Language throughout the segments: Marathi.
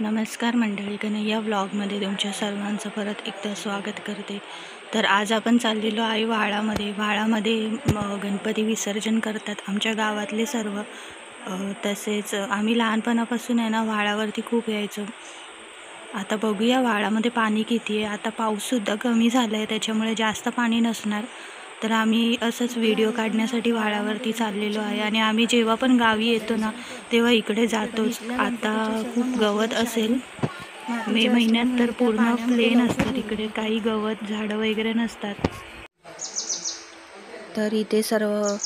नमस्कार मंडळी, कन्हैया व्लॉगमध्ये तुमच्या सर्वांचं परत एकदा स्वागत करते। तर आज आपण चाललेलो आहे व्हाळामध्ये गणपती विसर्जन करतात आमच्या गावातले सर्व। तसेच आम्ही लहानपणापासून आहे ना व्हाळावरती खूप यायचो। आता बघूया व्हाळामध्ये पाणी किती आहे। आता पाऊससुद्धा कमी झाला आहे, त्याच्यामुळे जास्त पाणी नसणार। तर आम्ही असंच व्हिडिओ काढण्यासाठी व्हाळावरती चाललेलो आहे आणि आम्ही जेव्हा पण गावी येतो ना तेव्हा इकडे जातोच। आता खूप गवत असेल, मे महिन्यात तर पूर्ण प्लेन असतं, तिकडे काही गवत झाडं वगैरे नसतात। तर इथे सर्व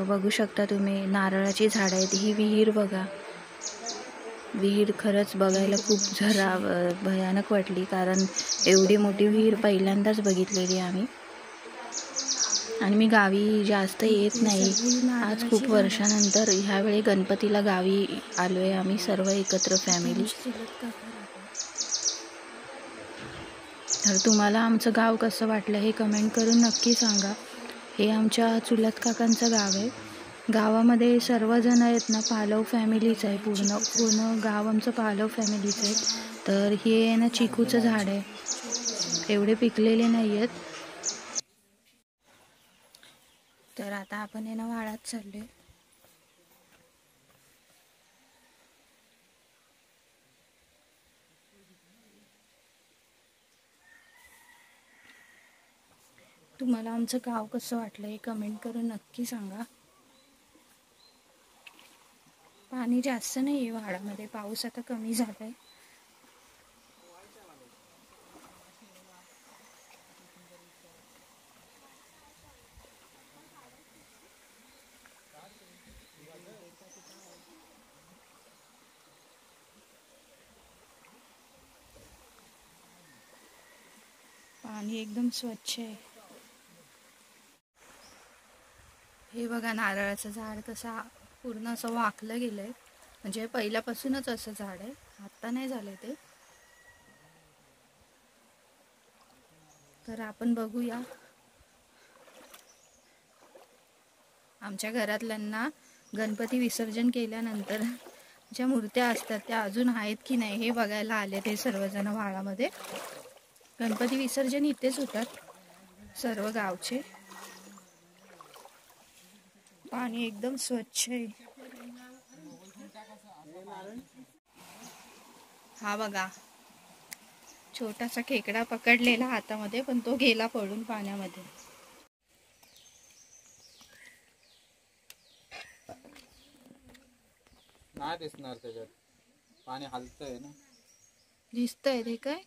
बघू शकता तुम्ही, नारळाची झाडं आहेत। ही विहीर बघा, विहीर खरंच बघायला खूप जरा भयानक वाटली, कारण एवढी मोठी विहीर पहिल्यांदाच बघितलेली आम्ही। आणि मी गावी जास्त येत नाही, आज खूप वर्षानंतर ह्यावेळी गणपतीला गावी आलोय आम्ही सर्व एकत्र फॅमिली। तर तुम्हाला आमचं गाव कसं वाटलं हे कमेंट करून नक्की सांगा। हे आमच्या चुलत काकांचं गाव आहे। गावामध्ये सर्वजण आहेत ना पालव फॅमिलीच आहे, पूर्ण गाव आमचं पालव फॅमिलीच आहे। तर हे ना चिकूचं झाड आहे, एवढे पिकलेले नाही आहेत। तर आता आपण आहे ना व्हाळात चाललोय। तुम्हाला आमचं गाव कसं वाटलं हे कमेंट करून नक्की सांगा। पाणी जास्त नाही आहे व्हाळामध्ये, पाऊस आता कमी झालाय। पाणी एकदम स्वच्छ आहे। हे बघा नारळाचं झाड कसं पूर्ण असं वाकलं गेलंय, म्हणजे पहिल्यापासूनच असं झाड आहे, आता नाही झालंय ते। तर आपण बघूया आमच्या घरातल्यांना गणपती विसर्जन केल्यानंतर ज्या मूर्त्या असतात त्या अजून आहेत की नाही हे बघायला आले ते सर्वजण व्हाळामध्ये। गणपती विसर्जन इथेच होतात सर्व गावचे। पाणी एकदम स्वच्छ आहे। हा बघा, छोटासा खेकडा पकडलेला हातामध्ये, पण तो गेला पडून पाण्यामध्ये। नाही दिसणार त्याच्यात, पाणी हलतंय ना। दिसतंय ते काय?